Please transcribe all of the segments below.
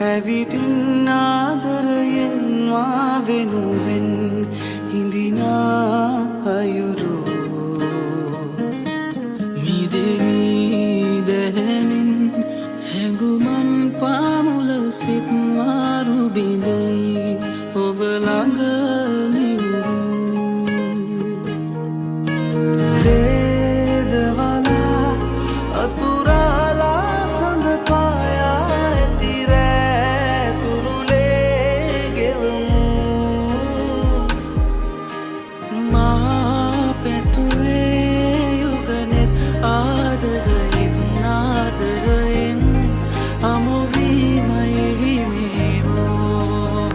ඇවිදින් ආදරයෙන් මා වෙනුවෙන් හිඳිනා අයුරු මිදෙවී දැනෙනින් හැඟුමන් පාමුල සිත් මාරු බිඳෙයි ඔබ ළඟ නිවුරු සේදවලා අතුරාලා සඳ පායා ඇති රෑ තුරුලේ ගෙවමු මා පැතුවේ යුගනෙත් ආදරයෙන් ආදරයෙන් අමුවීමයි හිමිවෝ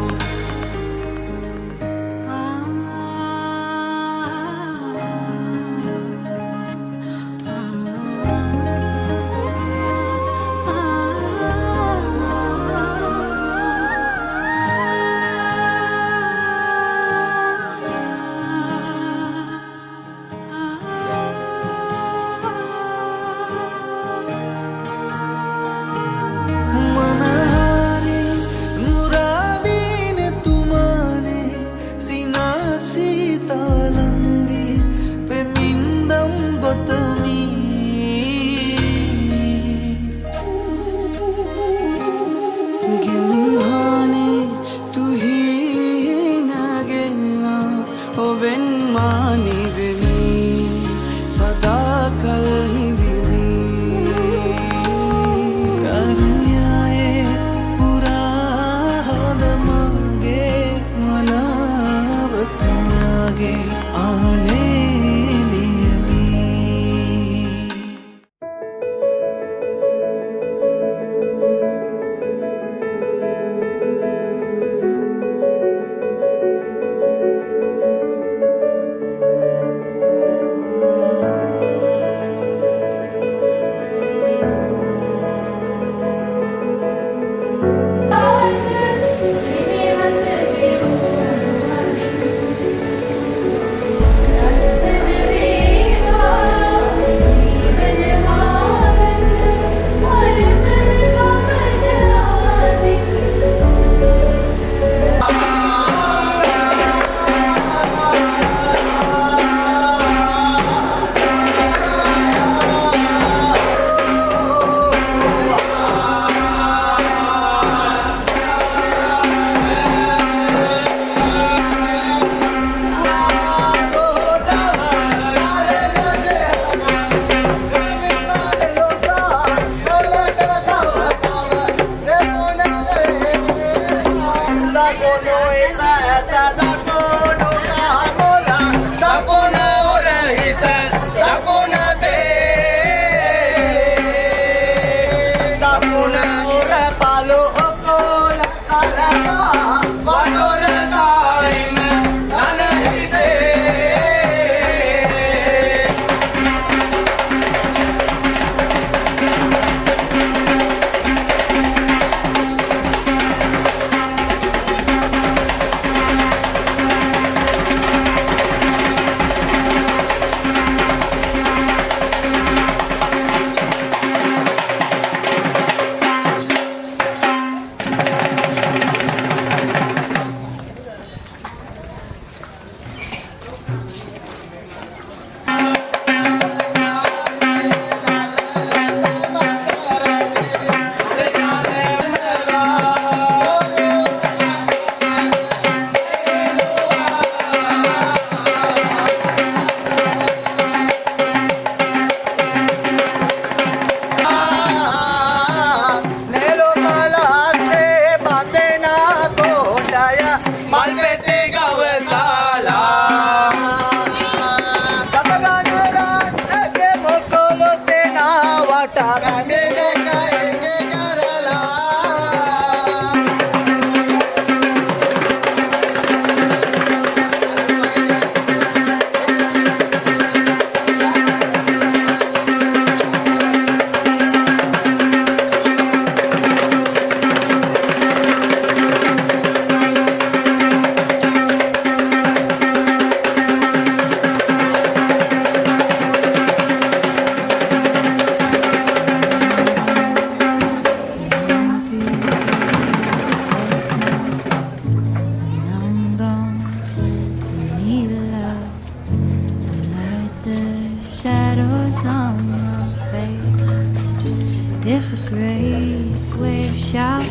shall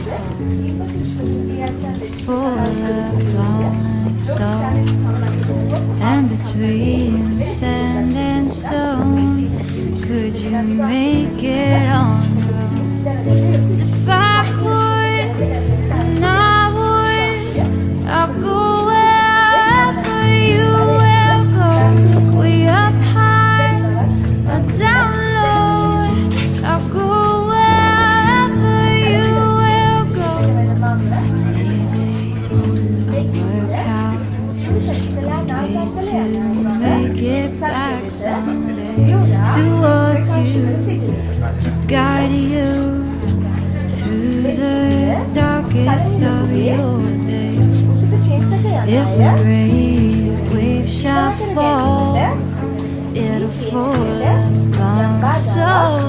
fall upon us all, and between sand and stone, could you make it on your own? If I could, then I would. I'll go wherever you will go, way up high or down low. I'll go wherever you will go. Maybe I'll work out a way to make it back someday towards you, to guide you through the darkest of your days. If a great wave shall fall, it'll fall upon my soul.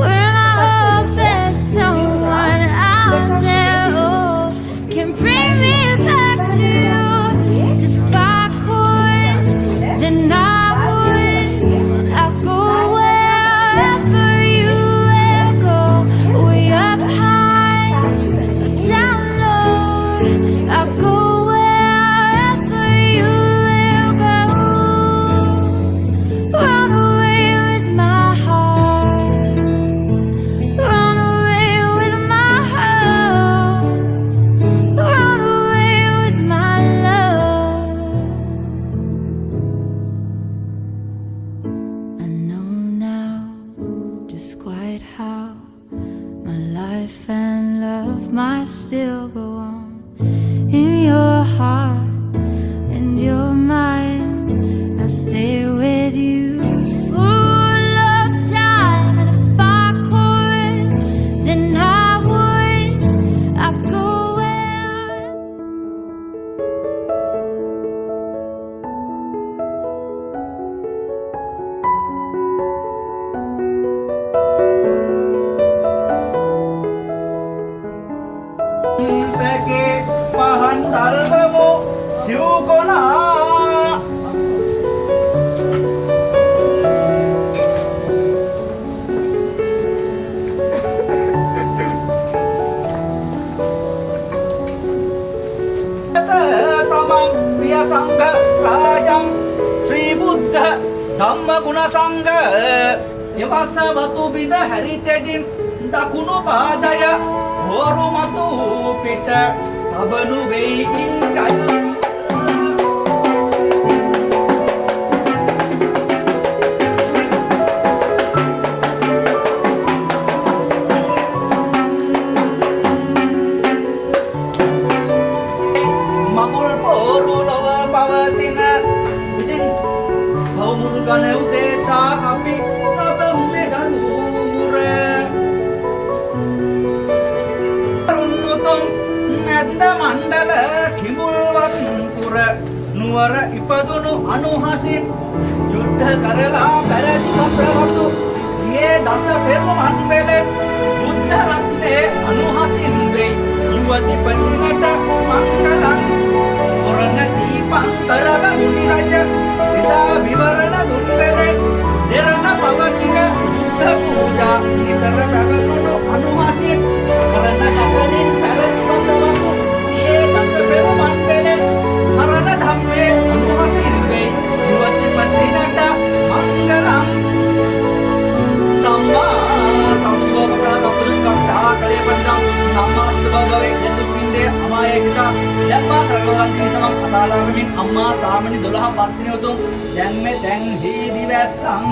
When I hope there's someone out there who can bring me back to you. 'Cause if I could, then I would. I'll go wherever you will go, way up high or down low. I'll go wherever you will go. Run away with my heart, run away with my heart, run away with my love. I know now just quite how my life and love might still go on in your heart and your mind. I'll stay with you for all of time, and if I could, then I would. I'd go where. Peke pahan dalmo siukona samam priya sangha rajam Sri Buddha Dhamma Guna Sangha Yavasa Vatu Bida Haritedin Dakunu Padaya Horu Matu Pita Tabanu Veikin Kaya Magul Poru Lava Pavatina Idin Saumul Ganeu Desa Api Tabam Medanure Runutum Medda Mandala Kimulwatan Pura Nuara Ipadunu Anuhasin Yuddha Karala Paradi Vasavatu Ye Dasa Peruman Vele Buddha Ratne Anuhasin Ve Yuvati Patinata Mangalam Purana Deepam Karava Muni Raja Ida Vivarana Dunvele Nirana Pavatina Buddha Puja Nitara Pavatunu Anuhasin Karana Sakanin Paradi Vasavatu Ye Dasa Peruman Vele Sarana Dhamme Anuhasin Ve Yuvati Patinata Mangalam Sama Tambavata Kapulika Shakale Pandam Nama Sudabhagave Yadupinde Amaya Sita Yamma Sarvaganti Samam Asalagamin Amma Samani Dulaha Patniyotum Yamme Teng Hidi Vestam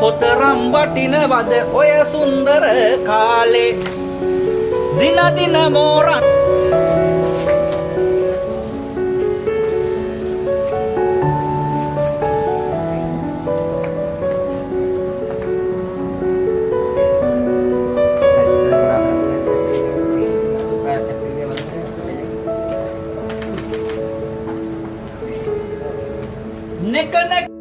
කොතරම් වටිනවද ඔය සුන්දර කාලේ දින දින මෝරන් නෙක නෙක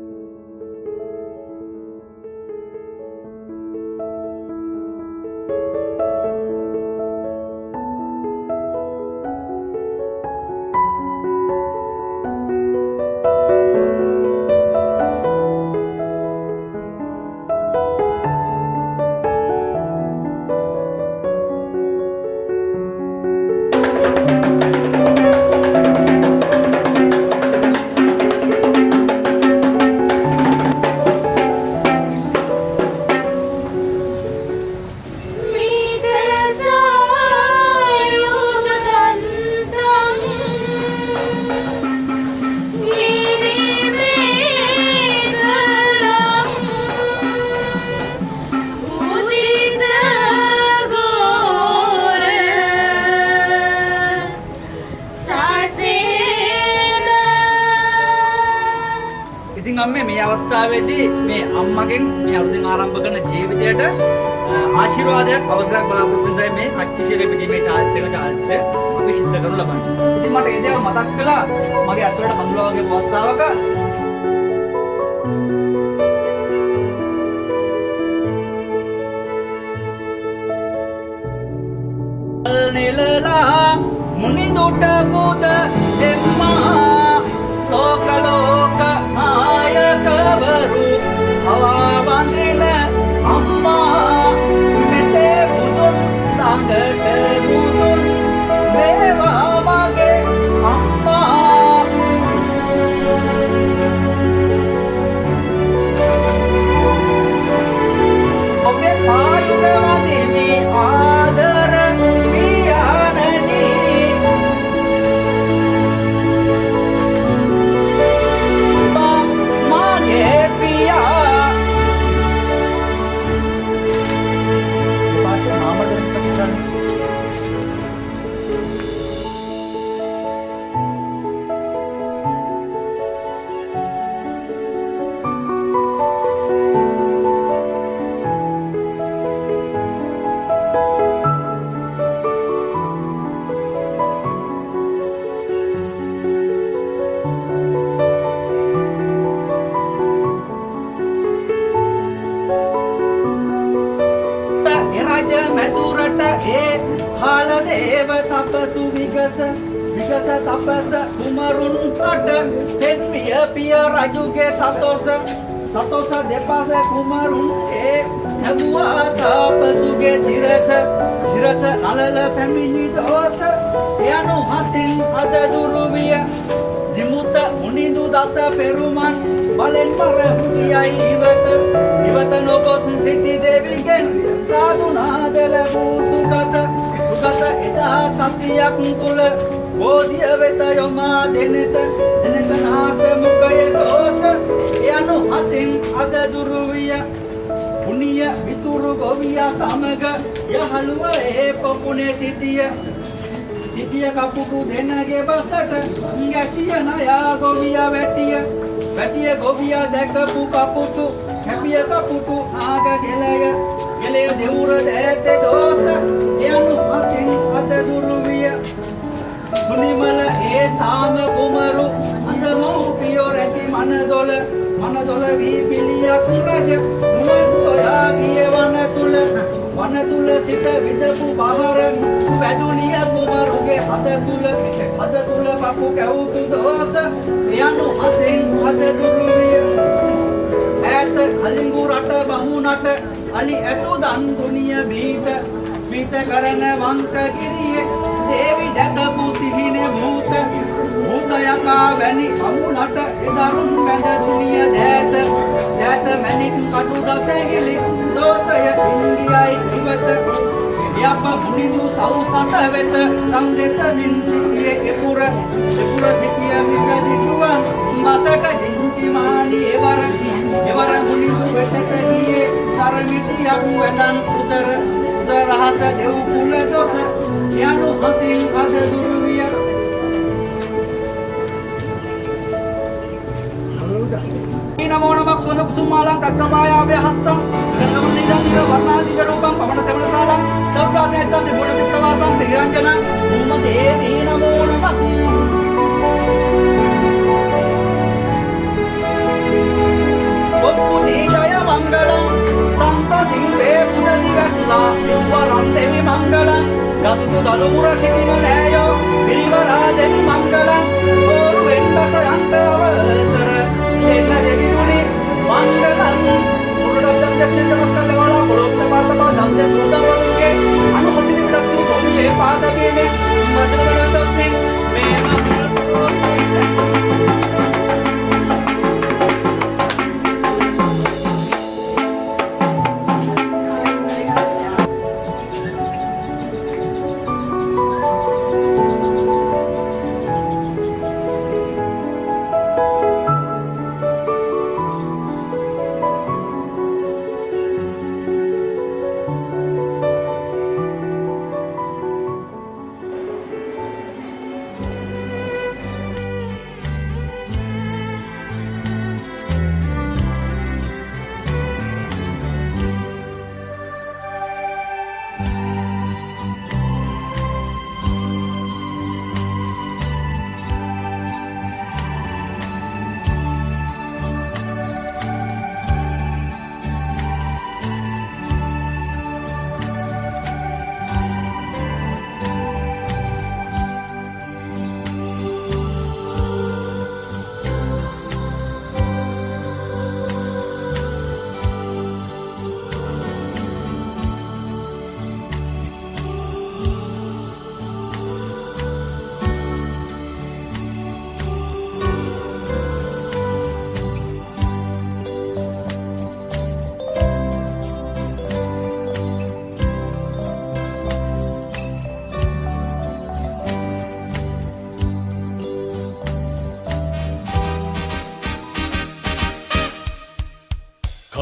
අම්මේ මේ අවස්ථාවේදී මේ අම්මගෙන් මේ අලුතින් ආරම්භ කරන ජීවිතයට ආශිර්වාදයක් අවසරයක් බලාපොරොත්තු වෙනයි මේ කච්චි ශිරේ පිටීමේ චාරිත්‍රක චාරිත්‍රය අපි සිද්ධ කරනු ලබන්නේ. ඉතින් මට ඒ දේවල් මතක් කළා මගේ ඇස්වලට හඳුනා වගේ අවස්ථාවක නිලලා මුනිදුට පුද දෙම්මා ලෝක ලෝක නායකවරු හවා වඳින අම්මා මෙතේ බුදුන් ළඟට බුදුන් වේවා මගේ අම්මා ඔබේ පායුග වදිමි ආදර පියාණනි මගේ පියා පාෂේ මාමදෙන් ප්‍රතිසන්න මැදුරට ඒ කාලදේව තපසු විගස තපස කුමරුන් රට පෙන්විය පිය රජුගේ සතොස දෙපස කුමරුන් ඒ ලැබුවා තපසුගේ සිරස නලල පැමිණි දෝස යනු හසින් අද දුරුවිය දිමුත මුනිඳු දස පෙරුමන් බලෙන් පර හුටියයි ඉවත නොගොස් සිටි දෙවිගෙන් සාදුනාද ලැබූ සුගත එදා සතියක් තුල බෝධිය වෙත යොමා දෙනෙත නාස මුඛය දෝස යනු හසින් අද දුරුවිය පුණ්‍ය විතුරු ගොවියා සමග යහළුව ඒ පොකුණේ සිටිය කපුටු දෙනගේ බසට ගැසිය නයා ගොවියා වැටිය ගොවියා දැකපු කපුටු කැපිය කපුටු ආග ගෙලය දෙවුර දැත්තේ දෝස යනු හසින් අද දුරුවිය සුනිමල ඒ සාම කුමරු අඳමෝපියෝ රැසි මනදොල වී පිළියක් රජ මුවන් සොයා ගිය වන තුල සිට විදපු බහර වැදුනිය කුමරුගේ හද තුල පපු කැවුතු දෝස යනු හසින් අද දුරුවිය ඈත කලිඟු රට බමුණට අලි ඇතු දන් දුනිය බීත කරන වංක ගිරියේ දේවි දැකපු සිහිනේ භූත යකා වැනි බමුණට එදරුන් බැඳ දුනිය දෑත මැණික් කටු දසගිලි දෝසය ඉන්දියයි ඉවත යප්ප මුනිදු සෞසත වෙත සම් දෙසමින් සිටියේ එපුර සිටිය විසදිතුවන් බසට ජින්ති මානි එවර මුනිදු වෙතට ගියේ තරමිටියක් වැඳන් උදර රහස දෙව් කුල දොස යනු හසින් අද දුරු විය. නමෝ නමක් සුවඳ කුසුමාලං කක්‍රමායාවේ හස්තං ගංගමනිදං වර්ණාදික රූපං පවන සෙවන සාලං සබ්‍රාඥයන් ත්‍රිපුණ ප්‍රවාසං පිරංජන මුම දේවී නමෝ නමක්. ඔප්පුදී ජය මංගලං සංත සිංවේ පුද දිවස්ලා සුවරන් දෙවි මංගලං ගතිතු දලුර සිටින නෑයෝ පිරිවරා දෙවි මංගලං ඕරු වෙන්නස යන්ත අවසර දෙන්න දෙවිදුනි මංගලං මුරඩම් දෙන්න නමස්කාර ලවාලා පොළොත් පාතපා දන්ද සූදම් වරුගේ අනුපසිනි පිටක් කොමියේ පාදගේනේ මසන වලතොස්නේ මේ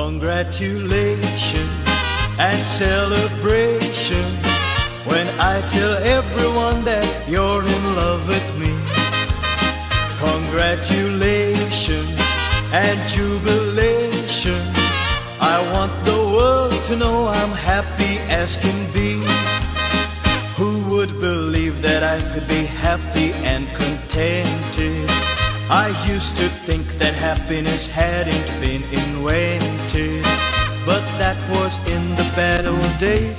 Congratulations and celebration when I tell everyone that you're in love with me. Congratulations and jubilation. I want the world to know I'm happy as can be. Who would believe that I could be happy and contented? I used to think that happiness hadn't been invented, but that was in the bad old days.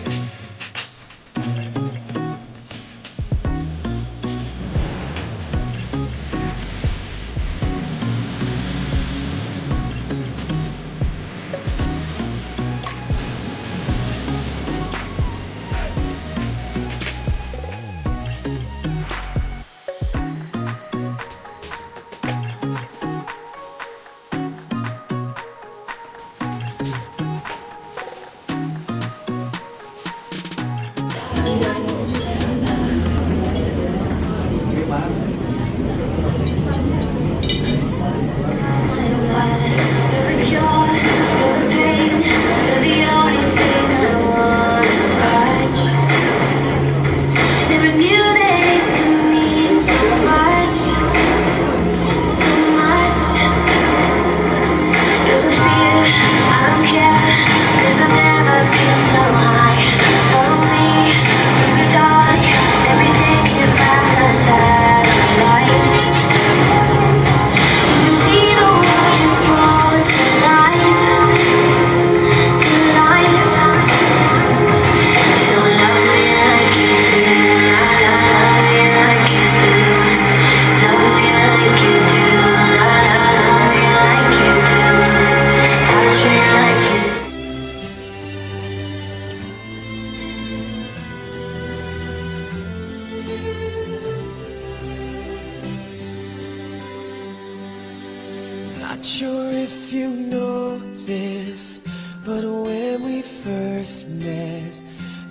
Not sure if you know this, but when we first met,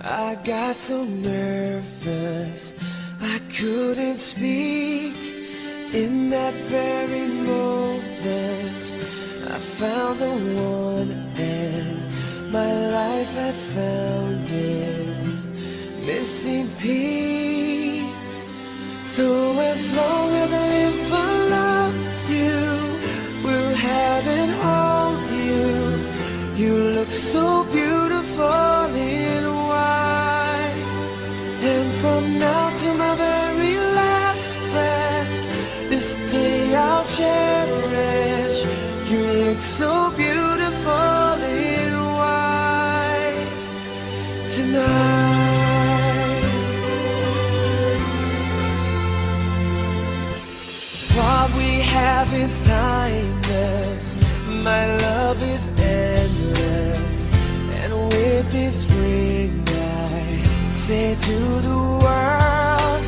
I got so nervous I couldn't speak. In that very moment, I found the one, and my life had found its in peace. So as long as I live, I love you, will have and hold you. You look so beautiful in white, and from now to my very last breath, this day I'll cherish. You look so beautiful in white tonight. What we have is timeless, my love is endless, and with this ring I say to the world,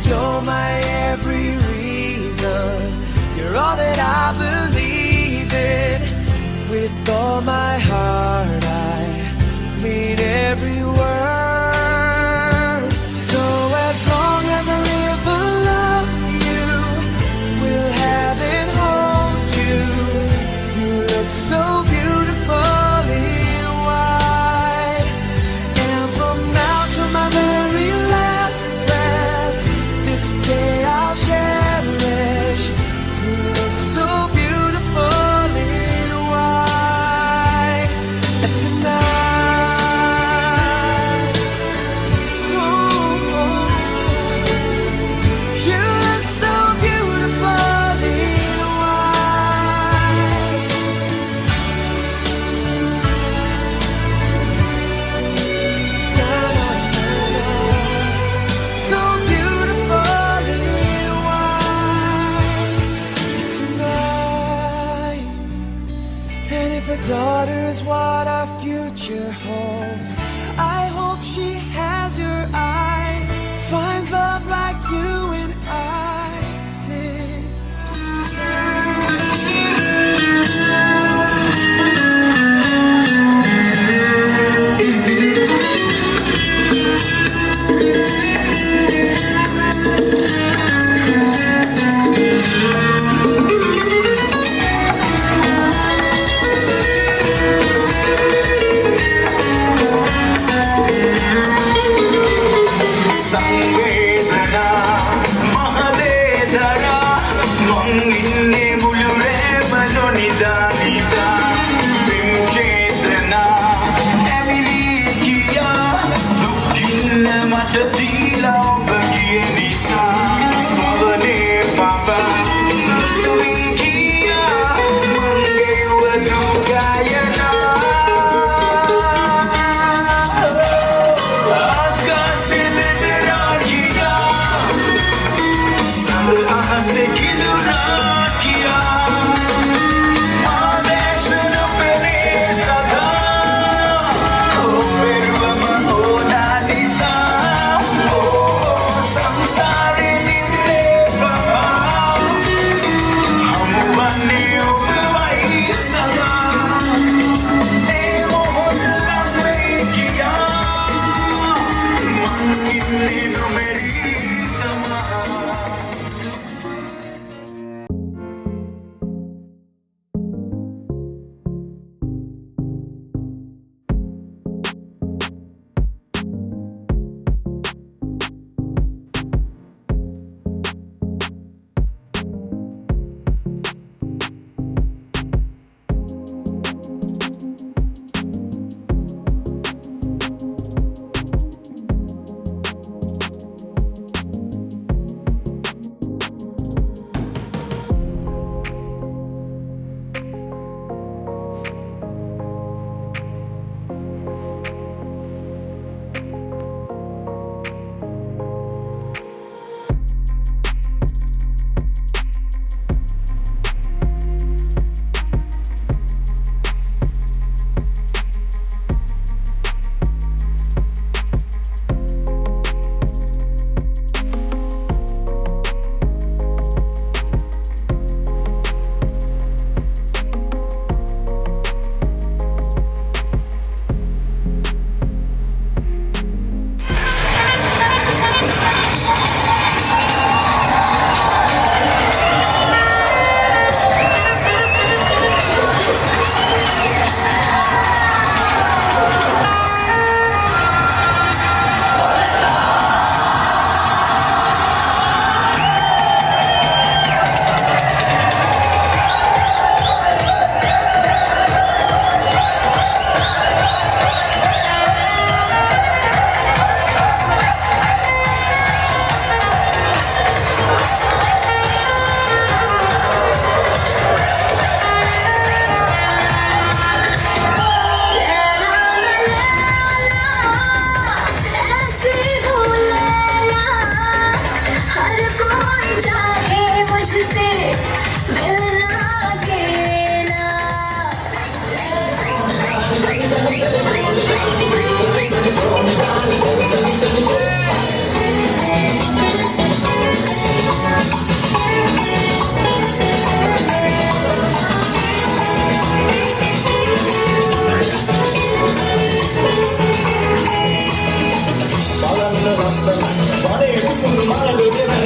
you're my every reason, you're all that I believe in. With all my heart I mean every word. So as long as I live, I love you, will have and hold you. You look so beautiful in white, and from now to my very last breath, this day I'll cherish. You look so beautiful in white tonight. Ooh, you look so beautiful in white. Na, na, na, na. So beautiful in white tonight. And if a daughter is what our future holds, I hope she has your eyes, finds love like you and I did. සංවේදනා මහදේදරා මං ඉන්නේ මුළු රෑම නොනිදානිදා පින් චේතනා ඇවිලී ගියා දුකින්න මට දීලා ඔබ ගිය නිසා මවනේ පවා නොසුයි ගියා මං ගෙව්ව දුගායනා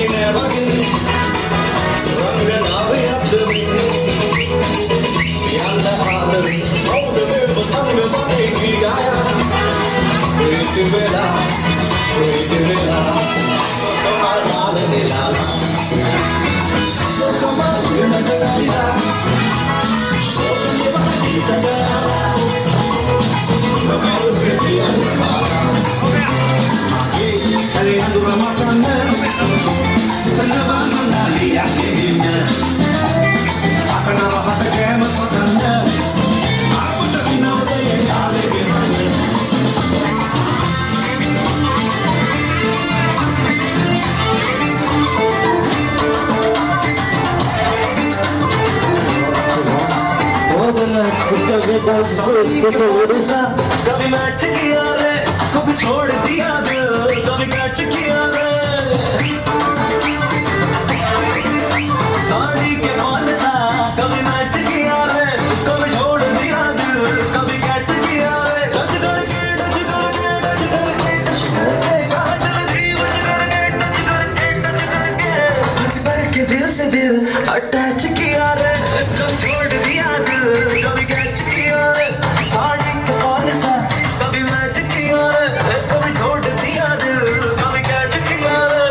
නෑ වගේ රංගනාවේ අද්දමින් යන්න ආදරේ ඔබේ බතංග වගේ ගියා ප්‍රීති වෙලා සොකමල් මාලනේ ලාලා සොකමල් වෙනදලා Alejandro Matana, Sitanava Manali Akina, Akanava Hatakama Satana, Akutavino de Alevina. कभी मैच किया रे कभी छोड़ दिया दिल कभी मैच किया रे साड़ी के फॉल सा कभी मैच किया रे कभी छोड़ दिया दिल कभी मैच किया रे टच करके काजल दी टच करके दिल से दिल अटैच किया रे कभी छोड़ दिया दिल कभी कैच किया रे साड़ी के फॉल सा कभी मैच किया रे कभी छोड़ दिया दिल कभी कैच किया रे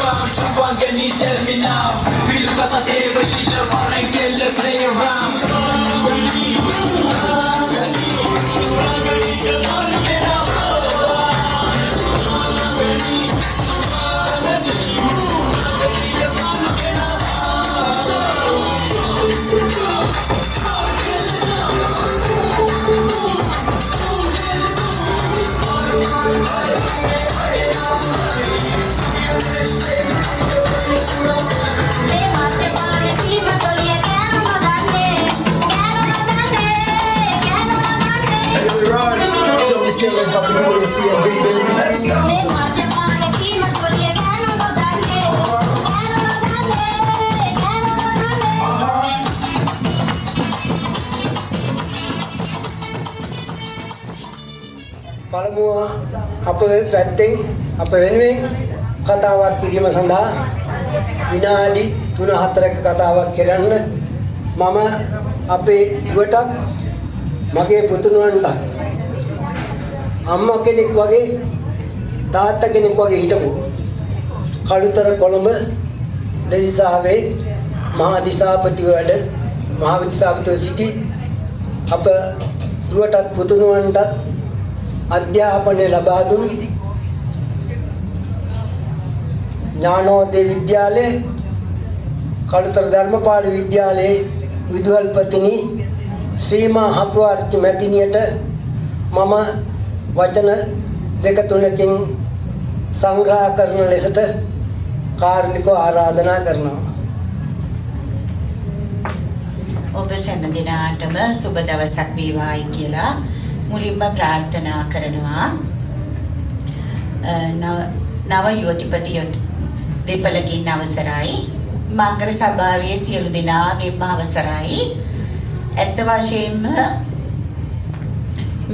around. Someone can you tell me now? We look at the table, you know, and kill the play around. Show these killers how we do it and see it, baby. Let's go. පළමුව අප පැත්තෙන් අප වෙනුවෙන් කතාවක් කිරීම සඳහා විනාඩි 3-4ක කතාවක් කරන්න මම අපේ දුවටත් මගේ පුතුණුවන්ට අම්මා කෙනෙක් වගේ තාත්තා කෙනෙක් වගේ හිටපු කළුතර කොළඹ දෙවිසාවේ මහා දිසාපතිව වැඩ මහා දිසාපතිව සිටි අප දුවටත් පුතුණුවන්ට අධ්‍යාපනය ලබා දුන් ඥානෝදය විද්‍යාලය කළුතර ධර්මපාල විද්‍යාලයේ විදුහල්පතිනි ශ්‍රීමා හපුවාර්චි මැතිණියට මම වචන දෙක තුනකින් සංග්‍රහ කරන ලෙසට කාර්මිකව ආරාධනා කරනවා. ඔබ සෑම දිනාටම සුබ දවසක් වේවායි කියලා මුලින්ම ප්‍රාර්ථනා කරනවා. නව යුවතිපති දෙපළකින් අවසරයි. මංගල සභාවේ සියලු දෙනාගේම අවසරයි. ඇත්ත වශයෙන්ම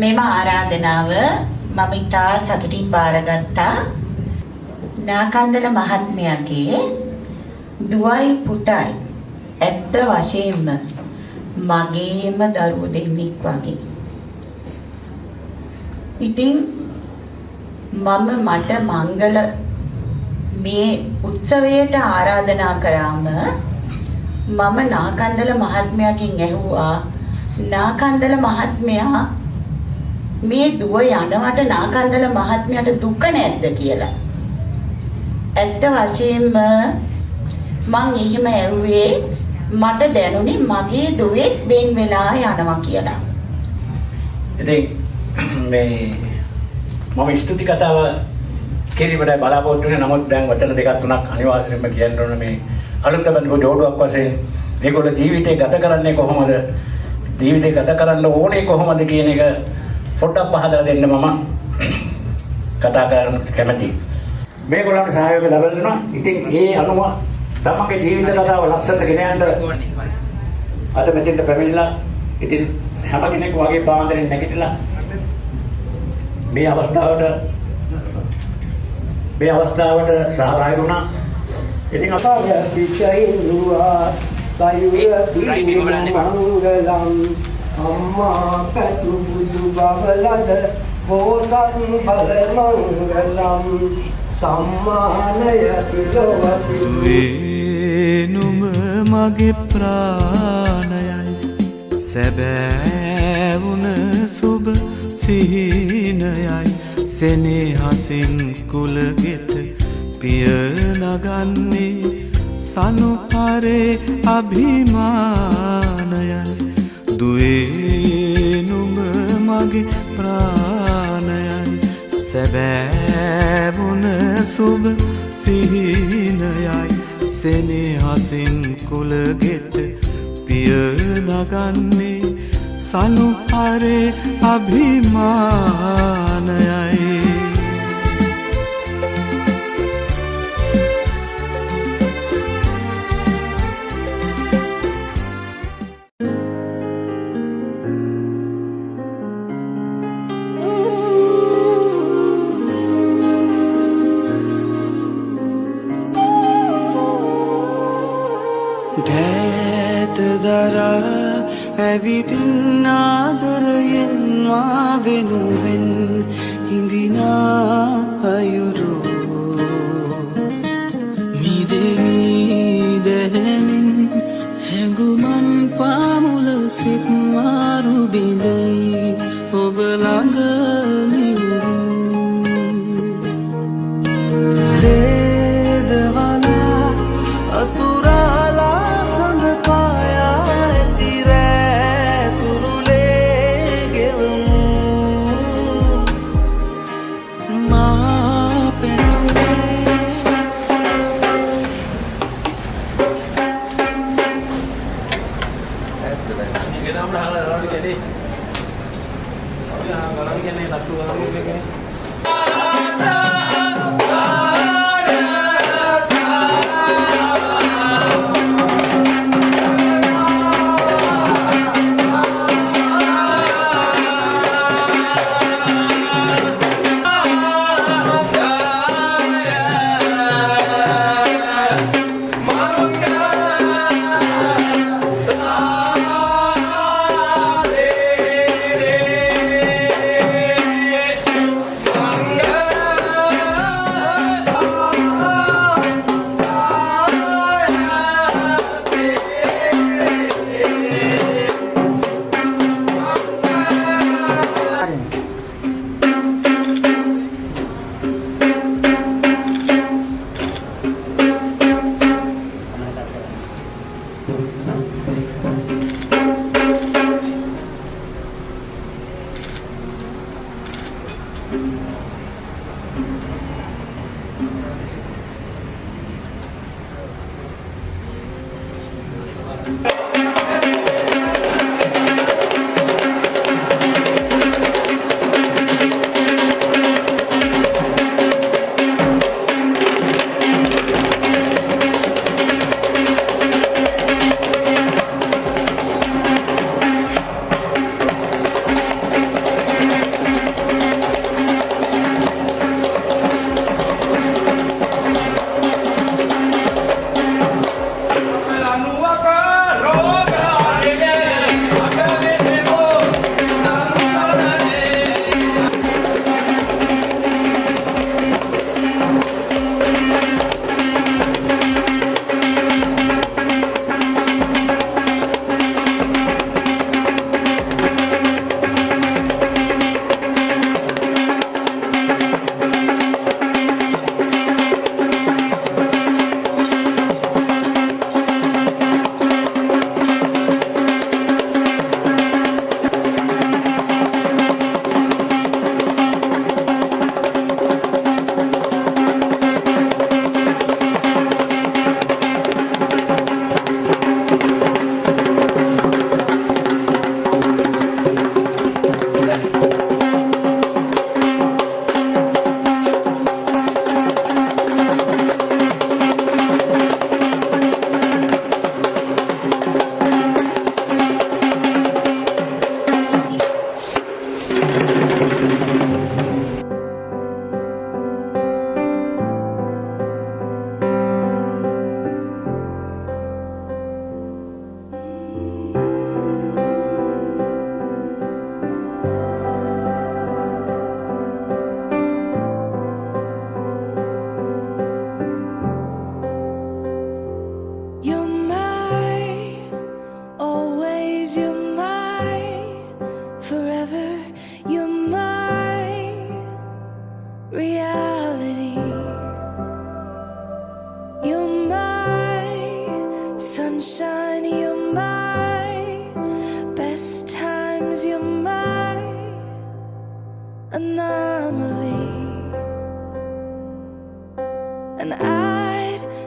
මෙම ආරාධනාව මම ඉතා සතුටින් බාරගත්තා. නාකන්දල මහත්මයාගේ දුවයි පුතයි ඇත්ත වශයෙන්ම මගේම දරුවෝ දෙන්නෙක් වගේ. ඉතින් මට මංගල මේ උත්සවයට ආරාධනා කරාම මම නාකන්දල මහත්මයාගෙන් ඇහුවා නාකන්දල මහත්මයා මේ දුව යනවට නාකන්දල මහත්මයාට දුක නැද්ද කියලා. ඇත්ත වශයෙන්ම මං එහෙම ඇහුවේ මට දැනුනේ මගේ දුවෙක් වෙන් වෙලා යනවා කියලා. ඉතින් මේ මම ස්තුති කතාව කිරීමට බලාපොරොත්තු වෙන නමුත් දැන් වචන දෙකක් තුනක් අනිවාර්යයෙන්ම කියන්න ඕන මේ අලුත් බඳපු ජෝඩුවක් වශයෙන් මේගොල්ලෝ ජීවිතේ ගත කරන්නේ කොහොමද ජීවිතේ ගත කරන්න ඕනේ කොහොමද කියන එක පොඩ්ඩක් පහදලා දෙන්න මම කතා කරන්න කැමතියි. මේගොල්ලන්ට සහයෝගය ලබා දෙනවා. ඉතින් ඒ අනුව තමගේ ජීවිත කතාව ලස්සනට ගෙන යන්න අද මෙතෙන්ට පැමිණලා ඉතින් හැම කෙනෙක් වගේ පාන්දරෙන් නැගිටලා මේ අවස්ථාවට සහභාගී වුණා. ඉතින් අපේ පිටයිනුවා සයුර මංගලම් අම්මා පැතු බුදු බවලද පෝසත් බල මංගලම් සම්මානය පිළවති වේනුම මගේ ප්‍රාණයයි සැබෑවුන සුබ සිහිනයයි සෙනෙහසින් කුලගෙට පිය නගන්නේ සනුපරේ අභිමානයයි දුවේ නුඹ මගේ ප්‍රාණයයි සැබෑවුන සුබ සිහිනයයි සෙනෙහසින් කුලගෙට පිය නගන්නේ සනුපරේ අභිමානයයි දෑත දරා ඇවිදින් ආදරයෙන් මා වෙනුවෙන් හිඳිනා අයුරු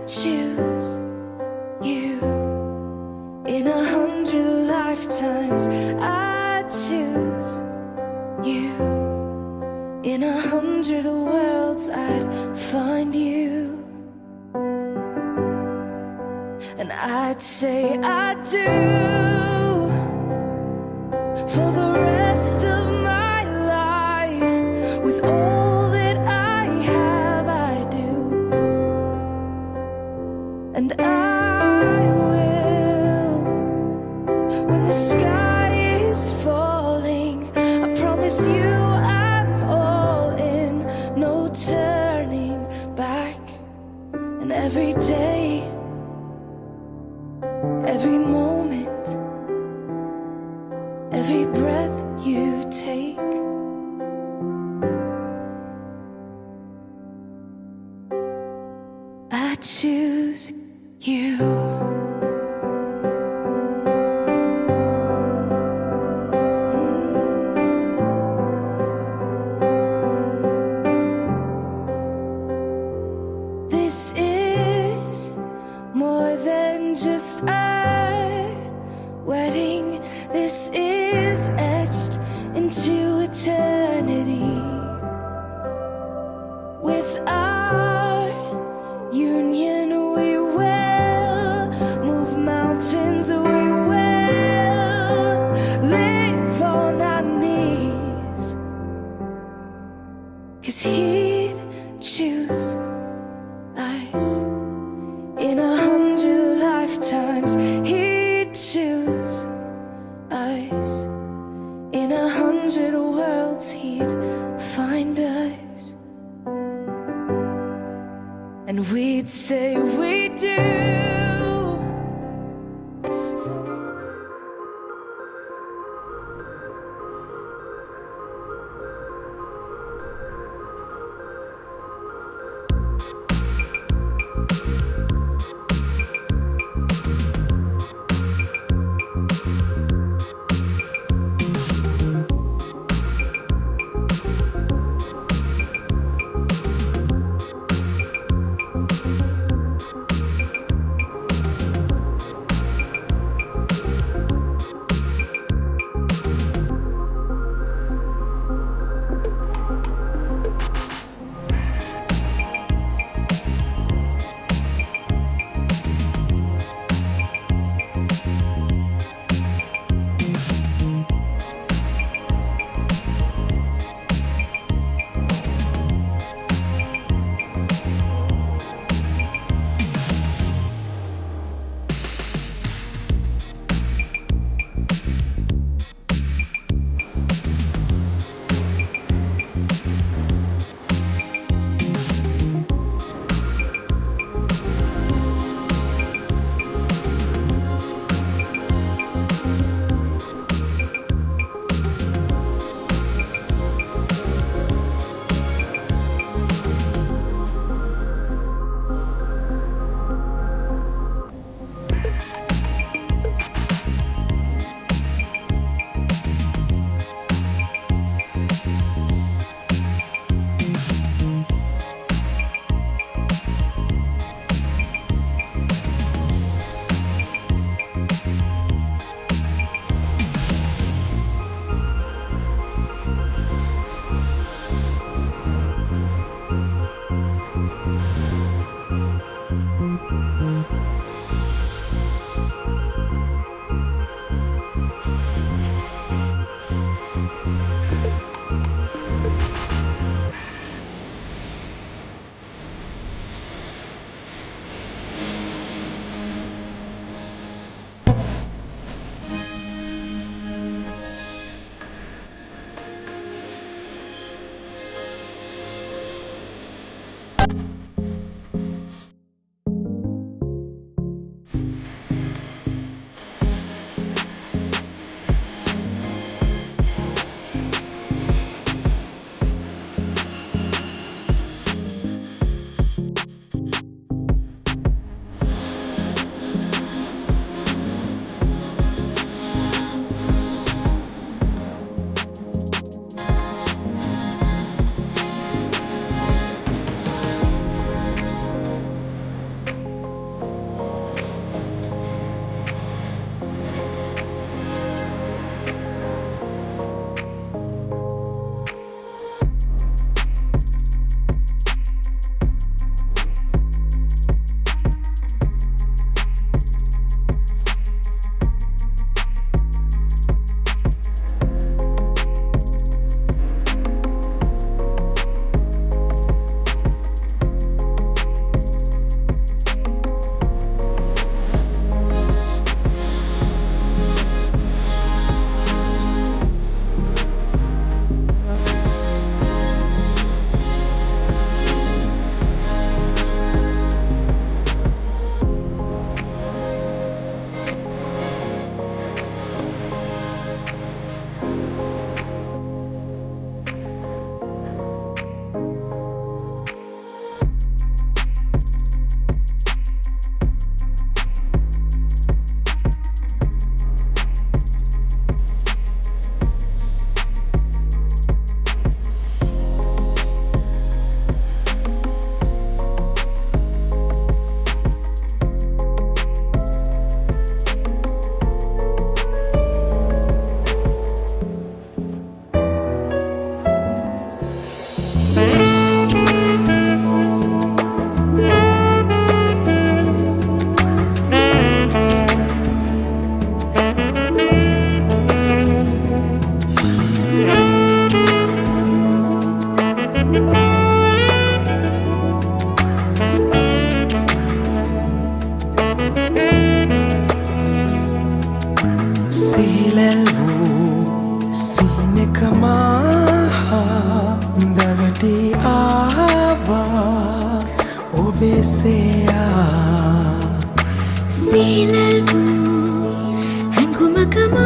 choose you. In 100 lifetimes, I choose you. In 100 worlds, I'd find you. And I'd say I do for the rest of my life. With all that I have, I do. And I will, when the sky is falling, I promise you I'm all in, no turning back. And every day, every moment, every breath you take, I choose you. This is more than just a wedding. This is etched into eternity. With our union, we will move mountains. We will live on our knees. 'Cause he'd choose us. In 100 lifetimes, he'd choose us. In 100 worlds, he'd find us. And we'd say we do. එසේයා සීලල් හැඟුමකමා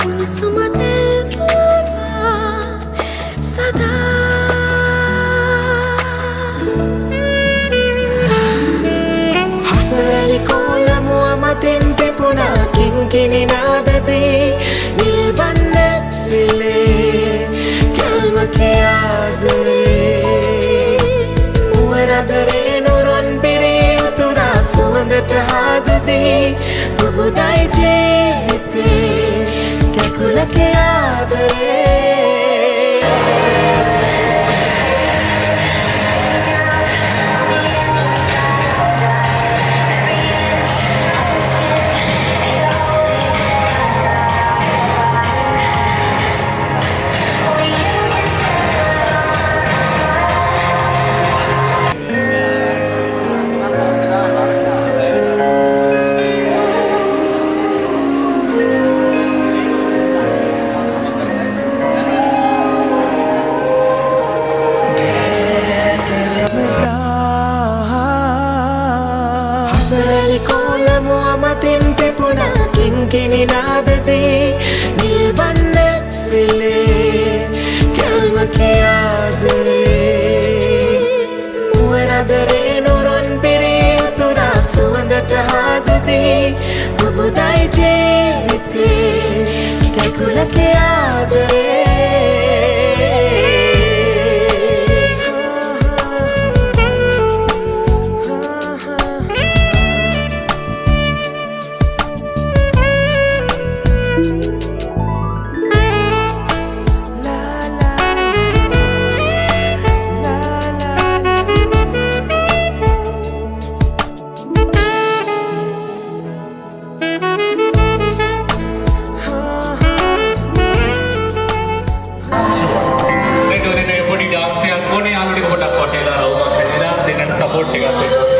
උණුසුම දෙල්පුවා සදා හසරලි කෝලමුව මතින් පෙපුණා කිංකිණි නාදදී නිල්වන්න විලේ කැල්ම කියාදුරේ මුවරදරේ නුරුන් පිරී උතුරා සුවඳට හාදුදී බුබුදයි ජීවිතේ කැකුල කියාදුරේ හසරලි කෝලමුව මතින් පෙපුණා කිංකිණි නාදදී නිල්වන්න විලේ කැල්ම කියාදුරේ මුවරදරේ නුරුන් පිරී උතුරා සුවඳට හාදුදී බුබුදයි ජීවිතේ කැකුල කියාදුරේ support එකක් දෙන්න.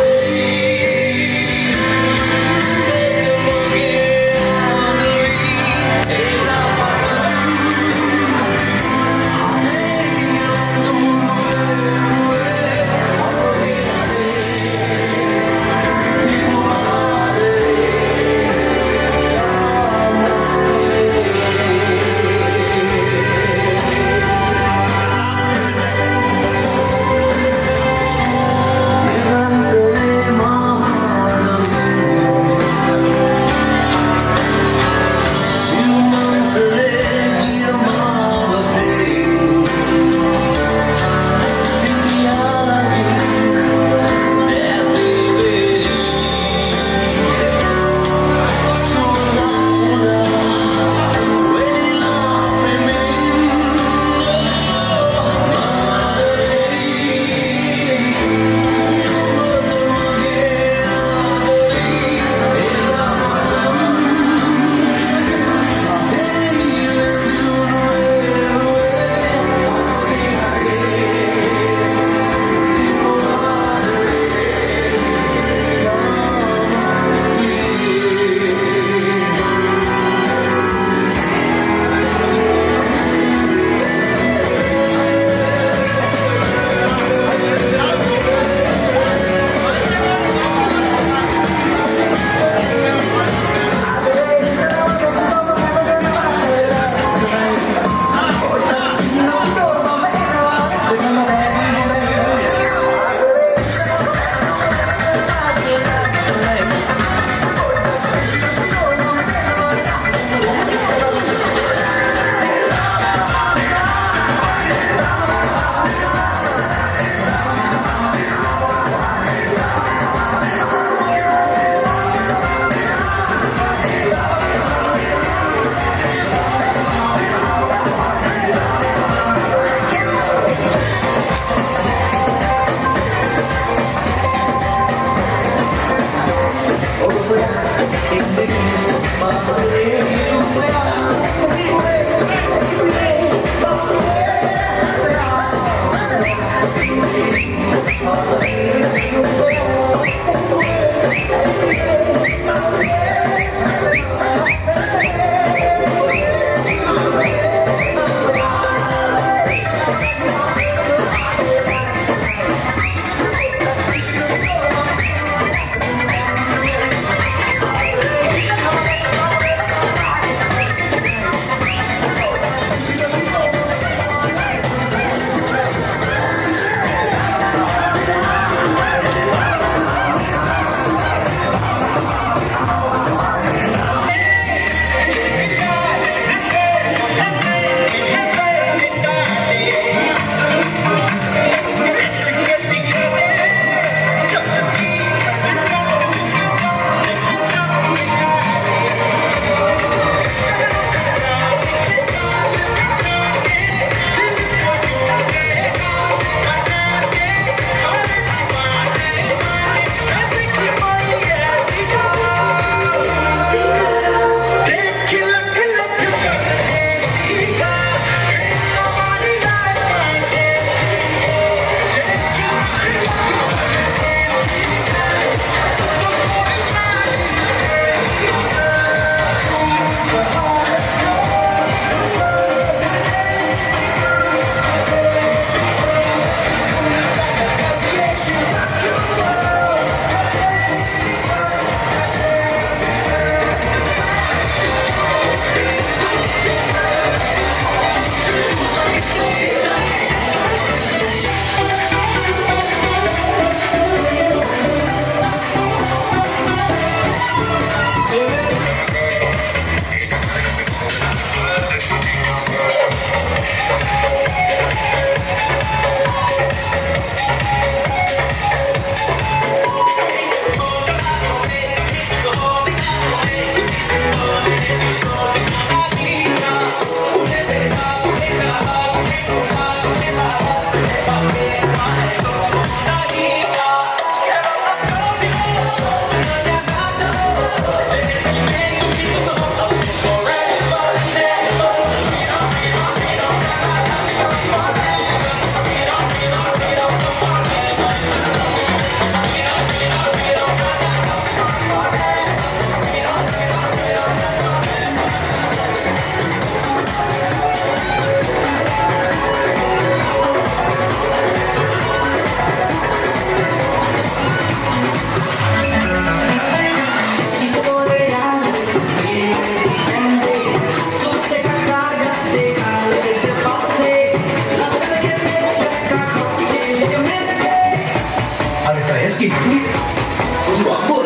Parece que... Continua.